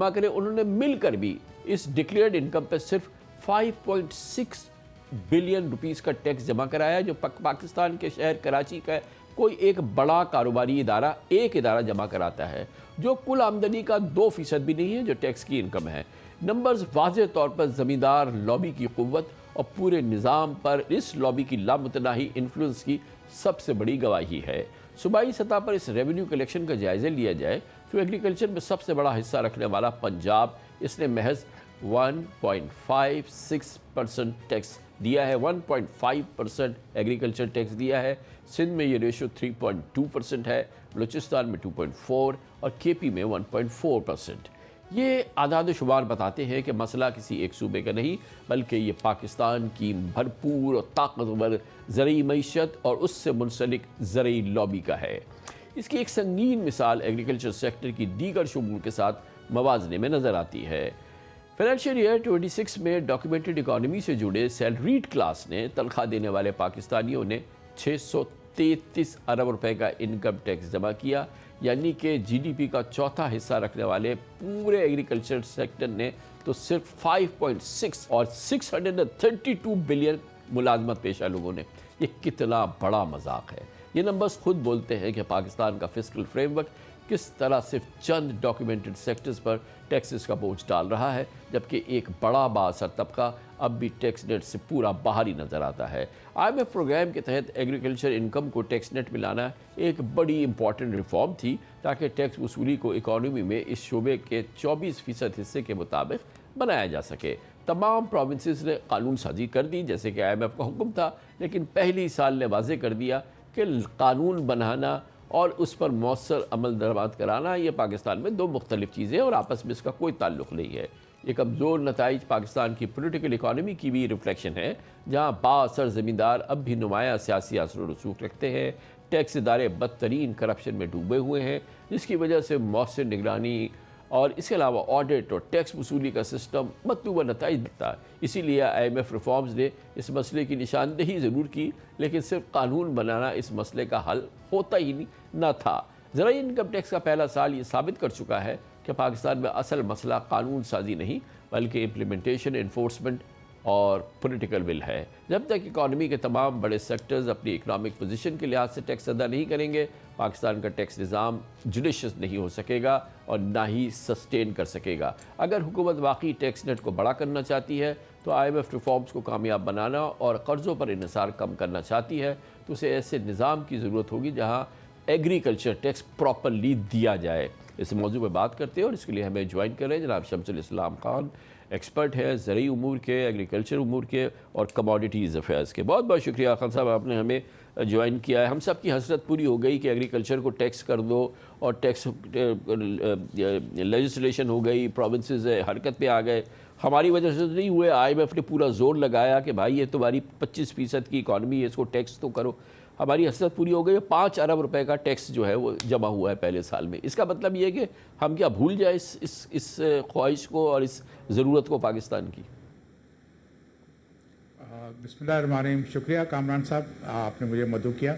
کریں انہوں نے مل کر بھی اس ڈکلیئرڈ انکم پہ صرف 5.6 بلین روپیز کا ٹیکس جمع کرایا، جو پاکستان کے شہر کراچی کا کوئی ایک بڑا کاروباری ادارہ جمع کراتا ہے، جو کل آمدنی کا 2% بھی نہیں ہے جو ٹیکس کی انکم ہے۔ نمبرز واضح طور پر زمیندار لابی کی قوت اور پورے نظام پر اس لابی کی لامتناہی انفلوئنس کی سب سے بڑی گواہی ہے۔ صوبائی سطح پر اس ریونیو کلیکشن کا جائزہ لیا جائے تو ایگریکلچر میں سب سے بڑا حصہ رکھنے والا پنجاب، اس نے محض 1.56% ٹیکس دیا ہے، 1.5% ایگریکلچر ٹیکس دیا ہے۔ سندھ میں یہ ریشو 3.2% ہے، بلوچستان میں 2.4 اور کے پی میں 1.4%۔ یہ اعداد و شمار بتاتے ہیں کہ مسئلہ کسی ایک صوبے کا نہیں بلکہ یہ پاکستان کی بھرپور اور طاقتور زرعی معیشت اور اس سے منسلک زرعی لابی کا ہے۔ اس کی ایک سنگین مثال ایگریکلچر سیکٹر کی دیگر شعبوں کے ساتھ موازنے میں نظر آتی ہے۔ فائنینشیل ایئر 26 میں ڈاکیومنٹڈ اکانومی سے جڑے سیلریڈ کلاس نے تنخواہ دینے والے پاکستانیوں نے 633 ارب روپے کا انکم ٹیکس جمع کیا، یعنی کہ جی ڈی پی کا چوتھا حصہ رکھنے والے پورے ایگریکلچر سیکٹر نے تو صرف 5.6 اور 632 بلین ملازمت پیشہ لوگوں نے۔ یہ کتنا بڑا مذاق ہے۔ یہ نمبرز خود بولتے ہیں کہ پاکستان کا فسکل فریم ورک کس طرح صرف چند ڈاکیومنٹڈ سیکٹرز پر ٹیکسز کا بوجھ ڈال رہا ہے، جبکہ ایک بڑا بااثر طبقہ اب بھی ٹیکس نیٹ سے پورا باہر ہی نظر آتا ہے۔ آئی ایم ایف پروگرام کے تحت ایگریکلچر انکم کو ٹیکس نیٹ میں لانا ایک بڑی امپورٹنٹ ریفارم تھی تاکہ ٹیکس وصولی کو اکانومی میں اس شعبے کے 24% حصے کے مطابق بنایا جا سکے۔ تمام پروونسز نے قانون سازی کر دی جیسے کہ آئی ایم ایف کا حکم تھا، لیکن پہلی سال نے واضح کر دیا کہ قانون بنانا اور اس پر مؤثر عمل درآمد کرانا یہ پاکستان میں دو مختلف چیزیں اور آپس میں اس کا کوئی تعلق نہیں ہے۔ یہ کمزور نتائج پاکستان کی پولیٹیکل اکانومی کی بھی ریفلیکشن ہے، جہاں بااثر زمیندار اب بھی نمایاں سیاسی اثر و رسوخ رکھتے ہیں، ٹیکس ادارے بدترین کرپشن میں ڈوبے ہوئے ہیں، جس کی وجہ سے مؤثر نگرانی اور اس کے علاوہ آڈٹ اور ٹیکس وصولی کا سسٹم مطلوبہ نتائج دیتا ہے۔ اسی لیے آئی ایم ایف ریفارمز نے اس مسئلے کی نشاندہی ضرور کی، لیکن صرف قانون بنانا اس مسئلے کا حل ہوتا ہی نہ تھا۔ زرعی انکم ٹیکس کا پہلا سال یہ ثابت کر چکا ہے کہ پاکستان میں اصل مسئلہ قانون سازی نہیں بلکہ امپلیمنٹیشن، انفورسمنٹ اور پولیٹیکل ول ہے۔ جب تک اکانومی کے تمام بڑے سیکٹرز اپنی اکنامک پوزیشن کے لحاظ سے ٹیکس ادا نہیں کریں گے، پاکستان کا ٹیکس نظام جوڈیشس نہیں ہو سکے گا اور نہ ہی سسٹین کر سکے گا۔ اگر حکومت واقعی ٹیکس نیٹ کو بڑا کرنا چاہتی ہے تو آئی ایم ایف ریفارمز کو کامیاب بنانا اور قرضوں پر انحصار کم کرنا چاہتی ہے تو اسے ایسے نظام کی ضرورت ہوگی جہاں ایگریکلچر ٹیکس پراپرلی دیا جائے۔ اس موضوع پہ بات کرتے ہیں اور اس کے لیے ہمیں جوائن کر رہے ہیں جناب شمس الاسلام خان، ایکسپرٹ ہیں زرعی امور کے، ایگریکلچر امور کے اور کموڈیٹیز افیئرز کے۔ بہت بہت شکریہ خان صاحب، آپ نے ہمیں جوائن کیا ہے۔ ہم سب کی حسرت پوری ہو گئی کہ ایگریکلچر کو ٹیکس کر دو اور ٹیکس لیجسلیشن ہو گئی، پروونسز حرکت پہ آ گئے۔ ہماری وجہ سے نہیں ہوئے، آئی ایم ایف نے پورا زور لگایا کہ بھائی یہ تمہاری 25% کی اکانومی ہے، اس کو ٹیکس تو کرو۔ ہماری حسرت پوری ہو گئی، 5 ارب روپے کا ٹیکس جو ہے وہ جمع ہوا ہے پہلے سال میں۔ اس کا مطلب یہ ہے کہ ہم کیا بھول جائیں اس خواہش کو اور اس ضرورت کو پاکستان کی؟ بسم اللہ الرحمن الرحیم۔ شکریہ کامران صاحب، آپ نے مجھے مدعو کیا۔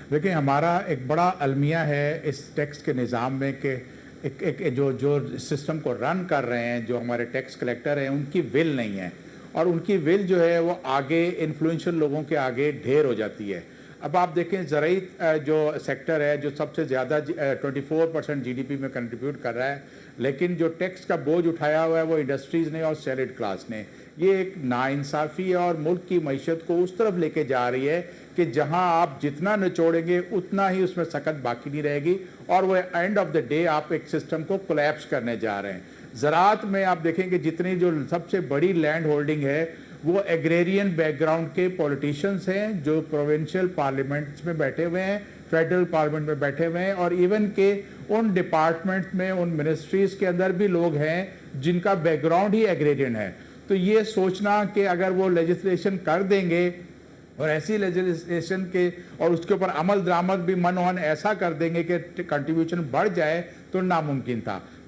لیکن ہمارا ایک بڑا المیہ ہے اس ٹیکس کے نظام میں کہ ایک جو سسٹم کو رن کر رہے ہیں، جو ہمارے ٹیکس کلیکٹر ہیں، ان کی ول نہیں ہے، اور ان کی ول جو ہے وہ آگے انفلوئنشل لوگوں کے آگے ڈھیر ہو جاتی ہے۔ اب آپ دیکھیں زرعی جو سیکٹر ہے جو سب سے زیادہ 24% جی ڈی پی میں کنٹریبیوٹ کر رہا ہے، لیکن جو ٹیکس کا بوجھ اٹھایا ہوا ہے وہ انڈسٹریز نے اور سیلڈ کلاس نے۔ یہ ایک ناانصافی ہے اور ملک کی معیشت کو اس طرف لے کے جا رہی ہے کہ جہاں آپ جتنا نچوڑیں گے اتنا ہی اس میں سکت باقی نہیں رہے گی، اور وہ اینڈ آف دا ڈے آپ ایک سسٹم کو کولیپس کرنے جا رہے ہیں۔ زراعت میں آپ دیکھیں کہ جتنی جو سب سے بڑی لینڈ ہولڈنگ ہے وہ ایگریرین بیک گراؤنڈ کے پولیٹیشنز ہیں جو پروونشل پارلیمنٹس میں بیٹھے ہوئے ہیں، فیڈرل پارلیمنٹ میں بیٹھے ہوئے ہیں، اور ایون کہ ان ڈپارٹمنٹ میں، ان منسٹریز کے اندر بھی لوگ ہیں جن کا بیک گراؤنڈ ہی ایگریرین ہے۔ تو یہ سوچنا کہ اگر وہ لیجسلیشن کر دیں گے اور ایسی لیجسلیشن کے اور اس کے اوپر عمل درآمد بھی منوہن ایسا کر دیں گے کہ کنٹریبیوشن بڑھ جائے، تو ناممکن تھا۔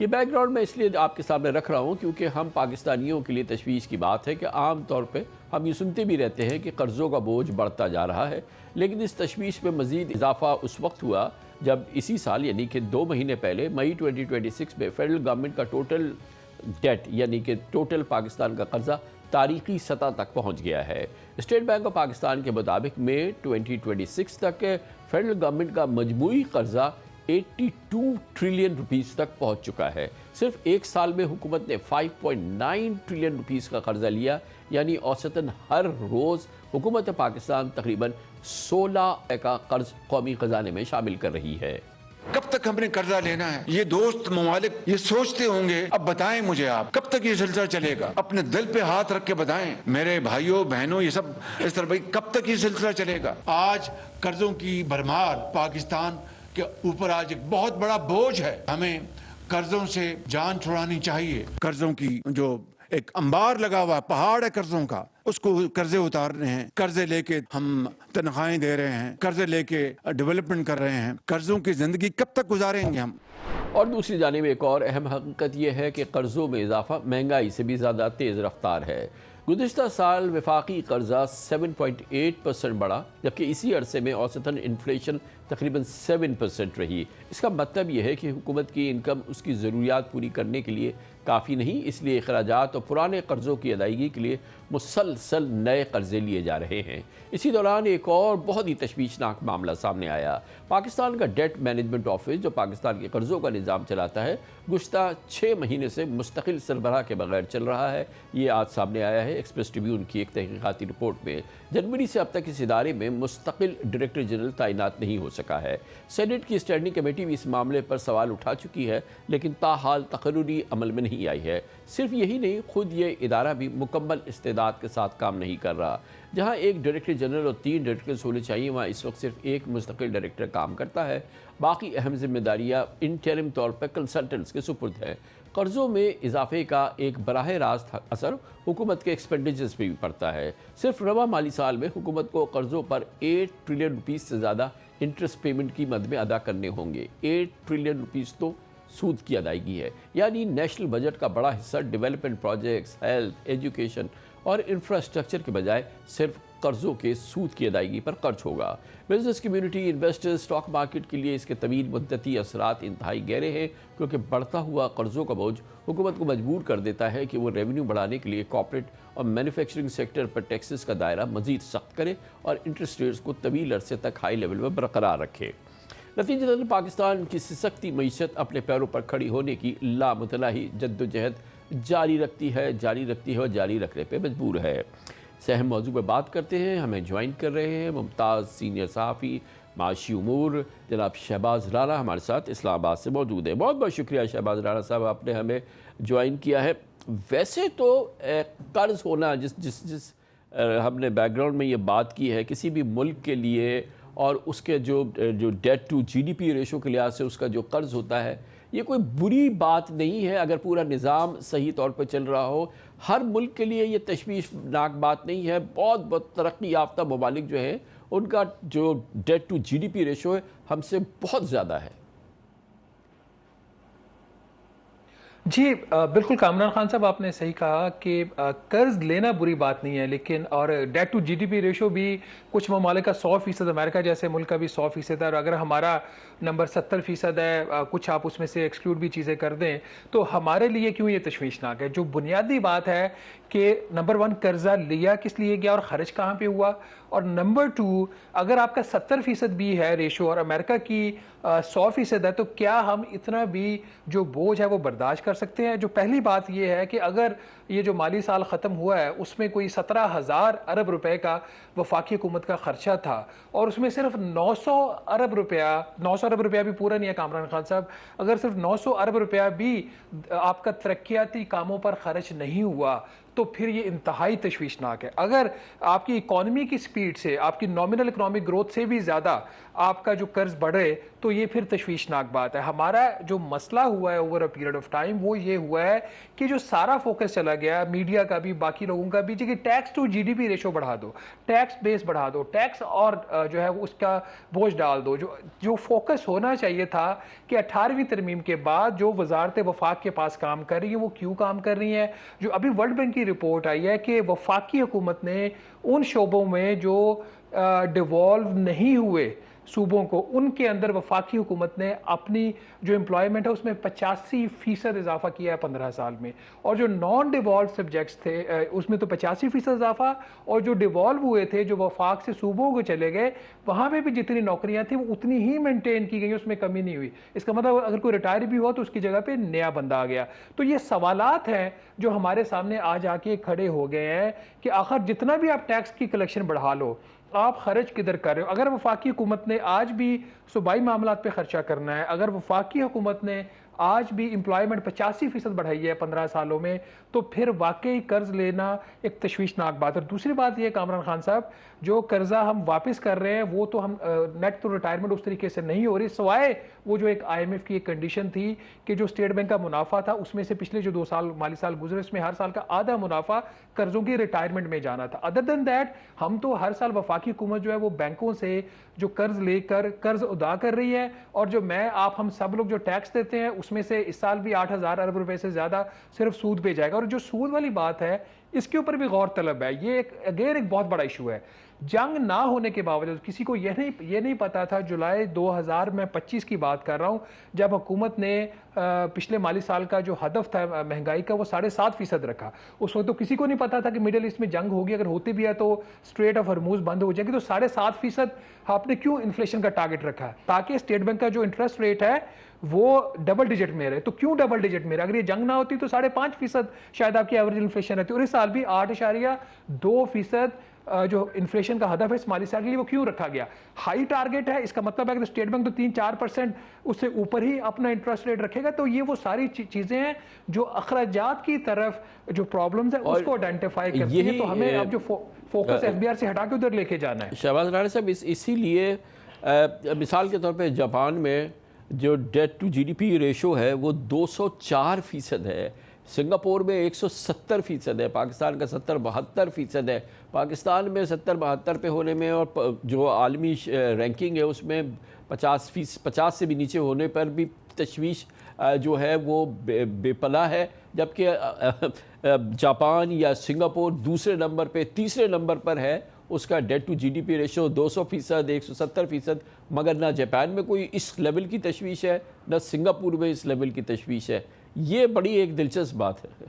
یہ بیک گراؤنڈ میں اس لیے آپ کے سامنے رکھ رہا ہوں کیونکہ ہم پاکستانیوں کے لیے تشویش کی بات ہے کہ عام طور پہ ہم یہ سنتے بھی رہتے ہیں کہ قرضوں کا بوجھ بڑھتا جا رہا ہے، لیکن اس تشویش میں مزید اضافہ اس وقت ہوا جب اسی سال یعنی کہ 2 مہینے پہلے مئی 2026 میں فیڈرل گورنمنٹ کا ٹوٹل ڈیٹ یعنی کہ ٹوٹل پاکستان کا قرضہ تاریخی سطح تک پہنچ گیا ہے۔ اسٹیٹ بینک آف پاکستان کے مطابق مئی 2026 تک فیڈرل گورنمنٹ کا مجموعی قرضہ 82 ٹریلین روپیز تک پہنچ چکا ہے۔ صرف ایک سال میں حکومت نے 5.9 ٹریلین روپیز کا قرضہ لیا، یعنی اوسطاً ہر روز حکومت پاکستان تقریباً 16 کا قرض قومی خزانے میں شامل کر رہی ہے۔ کب تک ہم نے قرضہ لینا ہے؟ یہ دوست ممالک یہ سوچتے ہوں گے، اب بتائیں مجھے آپ کب تک یہ سلسلہ چلے گا؟ اپنے دل پہ ہاتھ رکھ کے بتائیں میرے بھائیوں بہنوں، یہ سب اس طرح بھائی کب تک یہ سلسلہ چلے گا؟ آج قرضوں کی بھرمار پاکستان کے اوپر آج ایک بہت بڑا بوجھ ہے، ہمیں قرضوں سے جان چھڑانی چاہیے۔ قرضوں کی جو ایک انبار لگا ہوا پہاڑ ہے قرضوں کا، اس کو قرضے اتارنے ہیں، قرضے لے کے ہم تنخواہیں دے رہے ہیں، قرضے لے کے ڈیولپمنٹ کر رہے ہیں، قرضوں کی زندگی کب تک گزاریں گے ہم؟ اور دوسری جانب ایک اور اہم حقیقت یہ ہے کہ قرضوں میں اضافہ مہنگائی سے بھی زیادہ تیز رفتار ہے۔ گزشتہ سال وفاقی قرضہ 7.8% بڑھا، جبکہ اسی عرصے میں اوسطاً انفلیشن تقریباً 7% رہی۔ اس کا مطلب یہ ہے کہ حکومت کی انکم اس کی ضروریات پوری کرنے کے لیے کافی نہیں، اس لیے اخراجات اور پرانے قرضوں کی ادائیگی کے لیے مسلسل نئے قرضے لیے جا رہے ہیں۔ اسی دوران ایک اور بہت ہی تشویشناک معاملہ سامنے آیا۔ پاکستان کا ڈیٹ مینجمنٹ آفس جو پاکستان کے قرضوں کا نظام چلاتا ہے، گزشتہ 6 مہینے سے مستقل سربراہ کے بغیر چل رہا ہے۔ یہ آج سامنے آیا ہے ایکسپریس ٹریبیون کی ایک تحقیقاتی رپورٹ میں۔ جنوری سے اب تک اس ادارے میں مستقل ڈائریکٹر جنرل تعینات نہیں ہو سکا ہے۔ سینیٹ کی اسٹینڈنگ کمیٹی بھی اس معاملے پر سوال اٹھا چکی ہے، لیکن تاحال تقرری عمل میں نہیں آئی ہے۔ صرف یہی نہیں، خود یہ ادارہ بھی مکمل استعداد کے ساتھ کام نہیں کر رہا۔ جہاں ایک ڈائریکٹر جنرل اور 3 ڈائریکٹرز ہونے چاہیے، وہاں اس وقت صرف ایک مستقل ڈائریکٹر کام کرتا ہے۔ باقی اہم ذمہ داریاں انٹرم طور پر کنسلٹنٹس کے سپرد ہیں۔ قرضوں میں اضافے کا ایک براہ راست اثر حکومت کے ایکسپینڈیچرز پہ بھی پڑتا ہے۔ صرف رواں مالی سال میں حکومت کو قرضوں پر 8 ٹریلین روپیز سے زیادہ انٹرسٹ پیمنٹ کی مد میں ادا کرنے ہوں گے۔ 8 ٹریلین روپیز تو سود کی ادائیگی ہے، یعنی نیشنل بجٹ کا بڑا حصہ ڈیولپمنٹ پروجیکٹس، ہیلتھ، ایجوکیشن اور انفراسٹرکچر کے بجائے صرف قرضوں کے سود کی ادائیگی پر خرچ ہوگا۔ Business community, investors, stock market کے لیے اس کے طویل مدتی اثرات انتہائی گہرے ہیں، کیونکہ بڑھتا ہوا قرضوں کا بوجھ حکومت کو مجبور کر دیتا ہے کہ وہ ریونیو بڑھانے کے لیے کارپوریٹ اور مینوفیکچرنگ سیکٹر پر ٹیکسز کا دائرہ مزید سخت کرے اور انٹرسٹ ریٹس کو طویل عرصے تک ہائی لیول میں برقرار رکھے۔ نتیجتاً پاکستان کی سسکتی معیشت اپنے پیروں پر کھڑی ہونے کی لامتناہی جدوجہد جاری رکھتی ہے اور جاری رکھنے پہ مجبور ہے۔ اس اہم موضوع پہ بات کرتے ہیں، ہمیں جوائن کر رہے ہیں ممتاز سینئر صحافی معاشی امور جناب شہباز رانا ہمارے ساتھ اسلام آباد سے موجود ہیں۔ بہت بہت شکریہ شہباز رانا صاحب، آپ نے ہمیں جوائن کیا ہے۔ ویسے تو قرض ہونا جس ہم نے بیک گراؤنڈ میں یہ بات کی ہے، کسی بھی ملک کے لیے اور اس کے جو debt to G D P ratio کے لحاظ سے اس کا جو قرض ہوتا ہے، یہ کوئی بری بات نہیں ہے اگر پورا نظام صحیح طور پر چل رہا ہو۔ ہر ملک کے لیے یہ تشویشناک بات نہیں ہے۔ بہت ترقی یافتہ ممالک جو ہیں ان کا جو debt to G D P ratio ہے ہم سے بہت زیادہ ہے۔ جی بالکل کامران خان صاحب، آپ نے صحیح کہا کہ قرض لینا بری بات نہیں ہے، لیکن اور debt to G D P ratio بھی کچھ ممالک کا 100%، امریکہ جیسے ملک کا بھی 100% ہے، اور اگر ہمارا نمبر 70% ہے، کچھ آپ اس میں سے ایکسکلوڈ بھی چیزیں کر دیں تو ہمارے لیے کیوں یہ تشویشناک ہے؟ جو بنیادی بات ہے کہ نمبر 1 قرضہ لیا کس لیے گیا اور خرچ کہاں پہ ہوا، اور نمبر 2 اگر آپ کا 70% بھی ہے ریشو اور امریکہ کی 100% ہے، تو کیا ہم اتنا بھی جو بوجھ ہے وہ برداشت کر سکتے ہیں؟ جو پہلی بات یہ ہے کہ اگر یہ جو مالی سال ختم ہوا ہے اس میں کوئی 17,000 ارب روپے کا وفاقی حکومت کا خرچہ تھا، اور اس میں صرف 900 ارب روپیہ بھی پورا نہیں ہے کامران خان صاحب، اگر صرف 900 ارب روپیہ بھی آپ کا ترقیاتی کاموں پر خرچ نہیں ہوا تو پھر یہ انتہائی تشویشناک ہے۔ اگر آپ کی اکانومی کی سپیڈ سے، آپ کی نامنل اکنامک گروتھ سے بھی زیادہ آپ کا جو قرض بڑھے تو یہ پھر تشویشناک بات ہے۔ ہمارا جو مسئلہ ہوا ہے over a period of time وہ یہ ہوا ہے کہ جو سارا فوکس چلا گیا میڈیا کا بھی باقی لوگوں کا بھی کہ tax to G D P ratio بڑھا دو, ٹیکس بیس بڑھا دو, ٹیکس اور جو ہے اس کا بوجھ ڈال دو. جو فوکس ہونا چاہیے تھا کہ 18ویں ترمیم کے بعد جو وزارت وفاق کے پاس کام کر رہی ہے وہ کیوں کام کر رہی ہیں. جو ابھی ورلڈ بینک کی رپورٹ آئی ہے کہ وفاقی حکومت نے ان شعبوں میں جو ڈیوالو نہیں ہوئے صوبوں کو, ان کے اندر وفاقی حکومت نے اپنی جو امپلائمنٹ ہے اس میں 85% اضافہ کیا ہے 15 سال میں, اور جو نان ڈیوالو سبجیکٹس تھے اس میں تو 85% اضافہ, اور جو ڈیوالو ہوئے تھے جو وفاق سے صوبوں کو چلے گئے وہاں پہ بھی جتنی نوکریاں تھیں وہ اتنی ہی مینٹین کی گئی, اس میں کمی نہیں ہوئی. اس کا مطلب اگر کوئی ریٹائر بھی ہوا تو اس کی جگہ پہ نیا بندہ آ گیا. تو یہ سوالات ہیں جو ہمارے سامنے آج آ کے کھڑے ہو گئے ہیں کہ آخر جتنا بھی آپ ٹیکس کی کلیکشن بڑھا لو آپ خرچ کدھر کر رہے ہو. اگر وفاقی حکومت نے آج بھی صوبائی معاملات پہ خرچہ کرنا ہے, اگر وفاقی حکومت نے آج بھی امپلائمنٹ 85% بڑھائی ہے 15 سالوں میں, تو پھر واقعی قرض لینا ایک تشویشناک بات ہے. دوسری بات یہ کامران خان صاحب, جو قرضہ ہم واپس کر رہے ہیں وہ تو ہم نیٹ تو ریٹائرمنٹ اس طریقے سے نہیں ہو رہی, سوائے وہ جو ایک آئی ایم ایف کی ایک کنڈیشن تھی کہ جو اسٹیٹ بینک کا منافع تھا اس میں سے پچھلے جو 2 سال مالی سال گزرے اس میں ہر سال کا آدھا منافع قرضوں کی ریٹائرمنٹ میں جانا تھا. ادر دین دیٹ ہم تو ہر سال وفاقی حکومت جو ہے وہ بینکوں سے جو قرض لے کر قرض ادا کر رہی ہے, اور جو ہم سب لوگ جو ٹیکس دیتے ہیں اس میں سے اس سال بھی 8,000 ارب روپے سے زیادہ صرف سود پہ جائے گا. اور جو سود والی بات ہے اس کے اوپر بھی غور طلب ہے, یہ ایک بہت بڑا ایشو ہے. جنگ نہ ہونے کے باوجود کسی کو یہ نہیں پتا تھا, جولائی 2025 کی بات کر رہا ہوں, جب حکومت نے پچھلے مالی سال کا جو ہدف تھا مہنگائی کا وہ 7.5% رکھا, اس وقت تو کسی کو نہیں پتا تھا کہ مڈل ایسٹ میں جنگ ہوگی, اگر ہوتی بھی ہے تو اسٹریٹ آف ہرموز بند ہو جائے گی. تو 7.5% آپ نے کیوں انفلیشن کا ٹارگٹ رکھا, تاکہ اسٹیٹ بینک کا جو انٹرسٹ ریٹ ہے وہ ڈبل ڈیجٹ میں رہے. تو کیوں ڈبل ڈیجٹ میں رہے؟ اگر یہ جنگ نہ ہوتی تو 5.5% شاید آپ کی ایوریج انفلیشن رہتی, اور اس سال بھی 8.2% جو انفلیشن کا ہدف ہے اس مالی سال کے لیے وہ کیوں رکھا گیا؟ ہائی ٹارگٹ ہے, اس کا مطلب ہے کہ اسٹیٹ بینک تو 3-4% اس سے اوپر ہی اپنا انٹرسٹ ریٹ رکھے گا. تو یہ وہ ساری چیزیں ہیں جو اخراجات کی طرف جو پرابلمز ہیں اس کو آئیڈینٹیفائی کرتی ہیں. تو ہمیں اب جو فوکس ایف بی آر سے ہٹا کے ادھر لے کے جانا ہے. شہباز رانا صاحب, اسی لیے مثال کے طور پہ جاپان میں جو debt to G D P ratio ہے وہ 204% ہے, سنگاپور میں 170% ہے, پاکستان کا 70-72% ہے. پاکستان میں 70-72 پہ ہونے میں اور جو عالمی رینکنگ ہے اس میں 50 سے بھی نیچے ہونے پر بھی تشویش جو ہے وہ بے پناہ ہے, جبکہ جاپان یا سنگاپور دوسرے نمبر پہ, تیسرے نمبر پر ہے, اس کا debt to G D P ratio 200%, 170%. مگر نہ جاپان میں کوئی اس لیول کی تشویش ہے, نہ سنگاپور میں اس لیول کی تشویش ہے. یہ بڑی ایک دلچسپ بات ہے.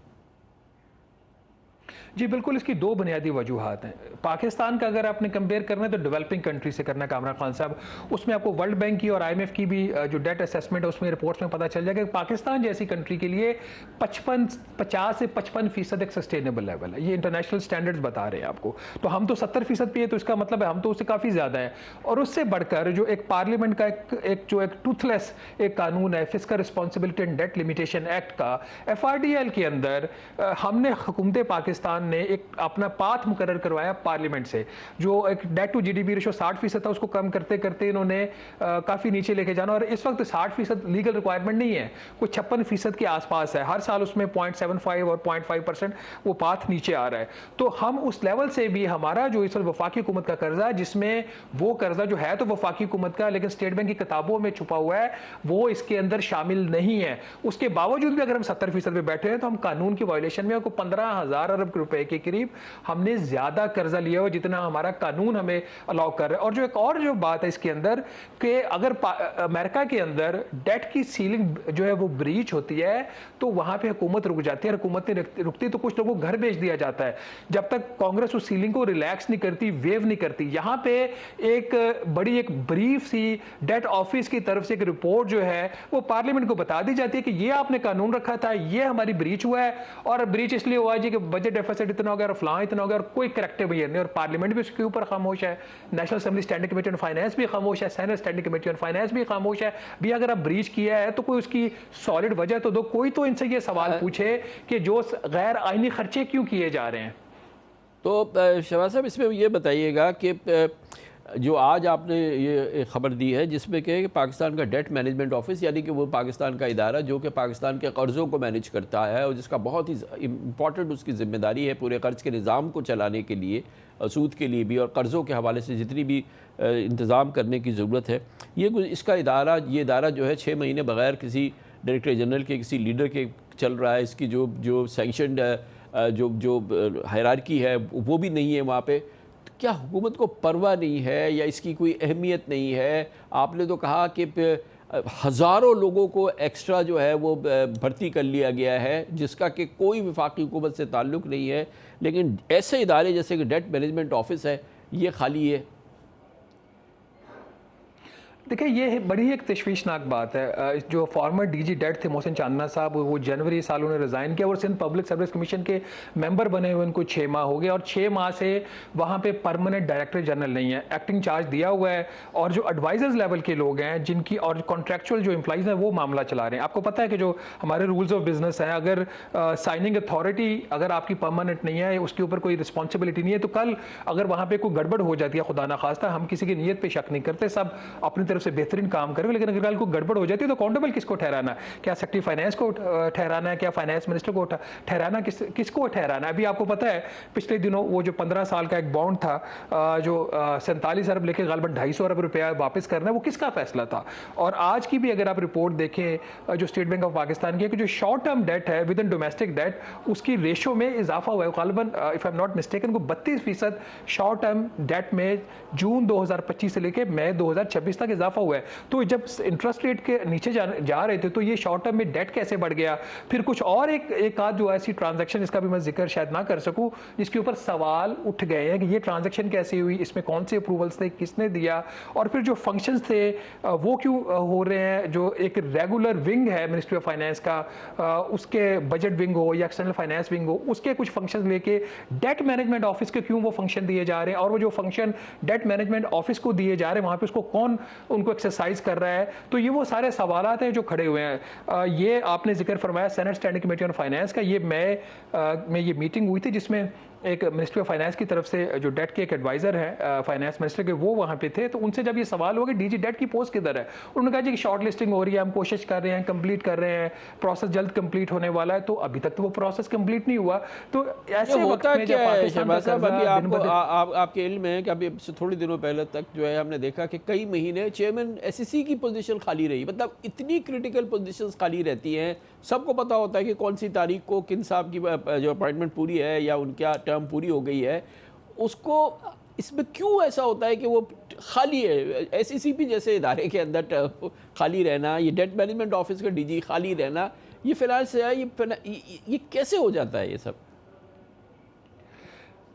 جی بالکل, اس کی 2 بنیادی وجوہات ہیں. پاکستان کا اگر آپ نے کمپیئر کرنا ہے تو ڈیولپنگ کنٹری سے کرنا ہے کامران خان صاحب, اس میں آپ کو ورلڈ بینک کی اور آئی ایم ایف کی بھی جو ڈیٹ اسیسمنٹ ہے اس میں رپورٹس میں پتہ چل جائے گا کہ پاکستان جیسی کنٹری کے لیے 50 سے 55% ایک سسٹینیبل لیول ہے. یہ انٹرنیشنل سٹینڈرڈز بتا رہے ہیں آپ کو. تو ہم تو 70% پہ ہے, تو اس کا مطلب ہے ہم تو اس سے کافی زیادہ ہیں. اور اس سے بڑھ کر جو ایک پارلیمنٹ کا ایک ٹوتھ لیس ایک قانون ہے, fiscal responsibility and debt limitation act کا, FRDL کے اندر ہم نے حکومت پاکستان نے ایک اپنا پاتھ مقرر کروایا پارلیمنٹ سے, جو ایک debt to G D P ratio 60% تھا اس کو کم کرتے کرتے انہوں نے کافی نیچے لے کے جانا, اور اس وقت 60% لیگل ریکوائرمنٹ نہیں ہے, کوئی 56% کے آس پاس ہے. ہر سال اس میں 0.75 اور 0.5% وہ پاتھ نیچے آ رہا ہے. تو ہم اس لیول سے بھی ہمارا جو اس وقت وفاقی حکومت کا قرضہ ہے, جس میں وہ قرضہ جو ہے تو وفاقی حکومت کا لیکن اسٹیٹ بینک کی کتابوں میں چھپا ہوا ہے, وہ اس کے اندر شامل نہیں ہے. اس کے باوجود بھی اگر ہم 70% پہ بیٹھے ہیں تو ہم قانون کی وائلیشن میں 15,000 ارب روپے کے قریب ہم نے زیادہ قرضہ لیا ہوا جتنا ہمارا قانون ہمیں الاؤ کر رہا ہے. اور جو بات ہے اس کے اندر کہ اگر امریکہ کے اندر ڈیٹ کی سیلنگ جو ہے وہ بریچ ہوتی ہے تو وہاں پہ حکومت رک جاتی ہے, حکومت نہیں رکتی تو کچھ لوگوں کو گھر بھیج دیا جاتا ہے جب تک کانگریس اس سیلنگ کو ریلیکس نہیں کرتی, ویو نہیں کرتی. یہاں پہ ایک بڑی ایک بریف سی ڈیٹ آفس کی طرف سے ایک رپورٹ جو ہے وہ پارلیمنٹ کو بتا دی جاتی ہے کہ یہ آپ نے قانون رکھا تھا, یہ ہماری بریچ ہوا ہے, اور بریچ اس لیے ہوا ہے کہ بجٹ ڈیفیسٹ اتنا ہو گیا اور فلاں اتنا ہو گیا, اور کوئی کریکٹیو نہیں. اور پارلیمنٹ بھی اس کے اوپر خاموش ہے, national assembly standing committee on finance بھی خاموش ہے, senate standing committee on finance بھی خاموش ہے. بھی اگر آپ بریچ کیا ہے تو کوئی اس کی سالڈ وجہ تو دو, کوئی تو ان سے یہ سوال پوچھے کہ جو غیر آئینی خرچے کیوں کیے جا رہے ہیں. تو شہباز صاحب اس میں یہ بتائیے گا کہ جو آج آپ نے یہ خبر دی ہے جس میں کہ پاکستان کا ڈیٹ مینجمنٹ آفس، یعنی کہ وہ پاکستان کا ادارہ جو کہ پاکستان کے قرضوں کو مینیج کرتا ہے اور جس کا بہت ہی امپورٹنٹ اس کی ذمہ داری ہے پورے قرض کے نظام کو چلانے کے لیے، سود کے لیے بھی اور قرضوں کے حوالے سے جتنی بھی انتظام کرنے کی ضرورت ہے، یہ ادارہ جو ہے 6 مہینے بغیر کسی ڈائریکٹر جنرل کے کسی لیڈر کے چل رہا ہے. اس کی جو سینکشنڈ جو ہائرارکی ہے وہ بھی نہیں ہے وہاں پہ. کیا حکومت کو پرواہ نہیں ہے یا اس کی کوئی اہمیت نہیں ہے؟ آپ نے تو کہا کہ ہزاروں لوگوں کو ایکسٹرا جو ہے وہ بھرتی کر لیا گیا ہے جس کا کہ کوئی وفاقی حکومت سے تعلق نہیں ہے، لیکن ایسے ادارے جیسے کہ ڈیٹ مینجمنٹ آفس ہے یہ خالی ہے. دیکھیں یہ بڑی ایک تشویشناک بات ہے. جو فارمر ڈی جی ڈیٹ تھے محسن چاندنا صاحب، وہ جنوری سال انہوں نے ریزائن کیا اور سندھ پبلک سروس کمیشن کے ممبر بنے ہوئے ان کو 6 ماہ ہو گئے اور 6 ماہ سے وہاں پہ پرماننٹ ڈائریکٹر جنرل نہیں ہے. ایکٹنگ چارج دیا ہوا ہے اور جو ایڈوائزرز لیول کے لوگ ہیں جن کی اور کانٹریکچوئل جو امپلائیز ہیں وہ معاملہ چلا رہے ہیں. آپ کو پتہ ہے کہ جو ہمارے رولز آف بزنس ہیں، اگر سائننگ اتھارٹی اگر آپ کی پرماننٹ نہیں ہے، اس کے اوپر کوئی رسپانسبلٹی نہیں ہے، تو کل اگر وہاں پہ کوئی گڑبڑ ہو جاتی ہے، خدا نخواستہ ہم کسی کی نیت پہ شک نہیں کرتے، سب اپنی طرف سے بہترین کام کریں، لیکن اگر کوئی گڑبڑ ہو جاتی ہے تو اکاؤنٹیبل کس کو ٹھہرانا ہے؟ کیا سیکرٹری فائنانس کو ٹھہرانا ہے؟ کیا فائنانس منسٹر کو ٹھہرانا؟ کس کو ٹھہرانا ہے؟ ابھی آپ کو پتہ ہے پچھلے دنوں وہ جو 15 سال کا ایک بانڈ تھا جو 47 ارب لے کے غالباً 250 ارب روپیہ واپس کرنا ہے، وہ کس کا فیصلہ تھا؟ اور آج کی بھی اگر آپ رپورٹ دیکھیں جو اسٹیٹ بینک آف پاکستان کی ہے کہ جو شارٹ ٹرم ڈیٹ ہے ود ان ڈومیسٹک ڈیٹ، اس کی ریشو میں اضافہ ہوا ہے. غالباً if I am not mistaken کو 32% شارٹ ٹرم ڈیٹ میں جون 2025 سے لے کے مئی 2026 تک اضافہ ہوا ہے. تو جب انٹرسٹ ریٹ کے نیچے جا رہے تھے تو یہ شارٹ ٹرم میں ڈیٹ کیسے بڑھ گیا؟ پھر کچھ اور ایک آدھ جو ایسی ٹرانزیکشن، اس کا بھی میں ذکر شاید نہ کر سکوں، جس کے اوپر سوال اٹھ گئے ہیں کہ یہ ٹرانزیکشن کیسے ہوئی، اس میں کون سے اپروولز تھے، کس نے دیا، اور پھر جو فنکشنز تھے وہ کیوں ہو رہے ہیں. جو ایک ریگولر ونگ ہے منسٹری آف فائنانس کا، اس کے بجٹ ونگ ہو یا ایکسٹرنل فائنانس ونگ ہو، اس کے کچھ فنکشنز لے کے ڈیٹ مینجمنٹ آفس کے کیوں وہ فنکشن دیے جا رہے ہیں، اور وہ جو فنکشن ڈیٹ مینجمنٹ آفس کو دیے جا رہے ہیں وہاں پہ اس کو کون ان کو ایکسرسائز کر رہا ہے. تو یہ وہ سارے سوالات ہیں جو کھڑے ہوئے ہیں. یہ آپ نے ذکر فرمایا senate standing committee on finance کا، یہ میں یہ میٹنگ ہوئی تھی جس میں ایک منسٹری آف فائنانس کی طرف سے جو ڈیٹ کے ایک ایڈوائزر ہیں فائنانس منسٹر کے، وہ وہاں پہ تھے. تو ان سے جب یہ سوال ہو کہ ڈی جی ڈیٹ کی پوسٹ کدھر ہے، انہوں نے کہا جی کہ شارٹ لسٹنگ ہو رہی ہے، ہم کوشش کر رہے ہیں، کمپلیٹ کر رہے ہیں، پروسیس جلد کمپلیٹ ہونے والا ہے. تو ابھی تک تو وہ پروسیس کمپلیٹ نہیں ہوا. تو ایسے وقت میں جب پاکستان آپ کے علم ہے کہ ابھی سے تھوڑی دنوں پہلے تک جو ہے ہم نے دیکھا کہ کئی مہینے چیئرمین ایس ای سی کی پوزیشن خالی رہی. مطلب اتنی کریٹیکل پوزیشنز خالی رہتی ہیں، سب کو پتہ ہوتا ہے کہ کون سی تاریخ کو کن صاحب کی جو اپائنٹمنٹ پوری ہے یا ان کا ٹرم پوری ہو گئی ہے. اس کو اس میں کیوں ایسا ہوتا ہے کہ وہ خالی ہے؟ ایس ای سی پی جیسے ادارے کے اندر خالی رہنا، یہ ڈیٹ مینجمنٹ آفس کا ڈی جی خالی رہنا، یہ فائنانس سے ہے، یہ کیسے ہو جاتا ہے یہ سب؟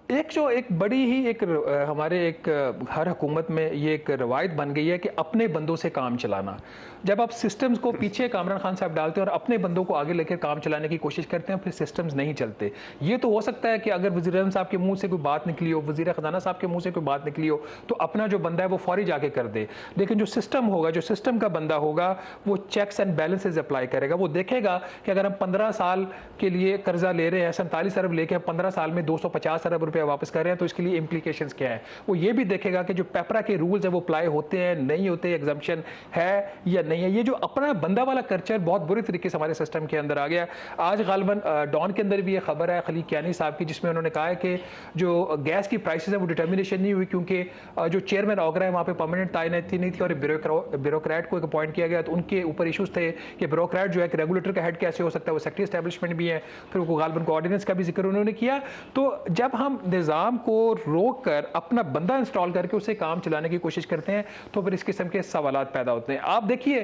ایک بڑی ہی ایک ہمارے ایک ہر حکومت میں یہ ایک روایت بن گئی ہے کہ اپنے بندوں سے کام چلانا. جب آپ سسٹمز کو پیچھے کامران خان صاحب ڈالتے ہیں اور اپنے بندوں کو آگے لے کے کام چلانے کی کوشش کرتے ہیں، پھر سسٹمز نہیں چلتے. یہ تو ہو سکتا ہے کہ اگر وزیر اعظم صاحب کے منہ سے کوئی بات نکلی ہو، وزیر خزانہ صاحب کے منہ سے کوئی بات نکلی ہو، تو اپنا جو بندہ ہے وہ فوری جا کے کر دے. لیکن جو سسٹم ہوگا، جو سسٹم کا بندہ ہوگا، وہ چیکس اینڈ بیلنسز اپلائی کرے گا. وہ دیکھے گا کہ اگر ہم 15 سال کے لیے قرضہ لے رہے ہیں، 47 ارب لے کے 15 سال میں 250 ارب روپیہ واپس کر رہے ہیں، تو اس کے لیے امپلیکیشنز کیا ہیں. وہ یہ بھی دیکھے گا کہ جو پیپرا کے رولز ہیں وہ اپلائی ہوتے ہیں نہیں ہوتے، ایگزمپشن ہے یا نہیں ہے. یہ جو اپنا بندہ والا کلچر بہت بری طریقے سے ہمارے سسٹم کے اندر آ گیا. آج غالباً ڈان کے اندر بھی یہ خبر ہے خلیق کیانی صاحب کی، جس میں انہوں نے کہا ہے کہ جو گیس کی پرائسز ہیں وہ ڈٹرمنیشن نہیں ہوئی کیونکہ جو چیئرمین آگرہ ہے وہاں پہ پرماننٹ تعیناتی نہیں تھی اور بیوروکریٹ کو ایک اپوائنٹ کیا گیا. تو ان کے اوپر ایشوز تھے کہ بیوروکریٹ جو ہے کہ ریگولیٹر کا ہیڈ کیسے ہو سکتا ہے، وہ سیکٹری اسٹیبلشمنٹ بھی ہے. پھر وہ غالباً کوآرڈیننس کا بھی ذکر انہوں نے کیا. تو جب ہم نظام کو روک کر اپنا بندہ انسٹال کر کے اسے کام چلانے کی کوشش کرتے ہیں تو پھر اس قسم کے سوالات پیدا ہوتے ہیں. آپ دیکھیے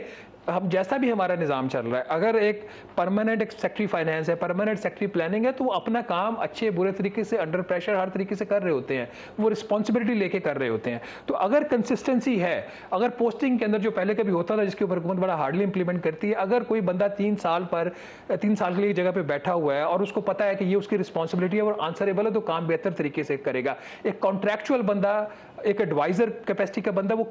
ہم جیسا بھی ہمارا نظام چل رہا ہے، اگر ایک پرماننٹ ایک سیکٹری فائنانس ہے، پرماننٹ سیکٹری پلاننگ ہے، تو وہ اپنا کام اچھے برے طریقے سے انڈر پریشر ہر طریقے سے کر رہے ہوتے ہیں، وہ رسپانسبلٹی لے کے کر رہے ہوتے ہیں. تو اگر کنسسٹنسی ہے، اگر پوسٹنگ کے اندر جو پہلے کبھی ہوتا تھا جس کے اوپر حکومت بڑا ہارڈلی امپلیمنٹ کرتی ہے، اگر کوئی بندہ 3 سال کے لیے جگہ پہ بیٹھا ہوا ہے اور اس کو پتا ہے کہ یہ اس کی رسپانسبلٹی ہے اور آنسریبل ہے، تو کام بہتر طریقے سے کرے گا. ایک کانٹریکچوئل بندہ، ایک ایڈوائزر کیپیسٹی کا بندہ، وہ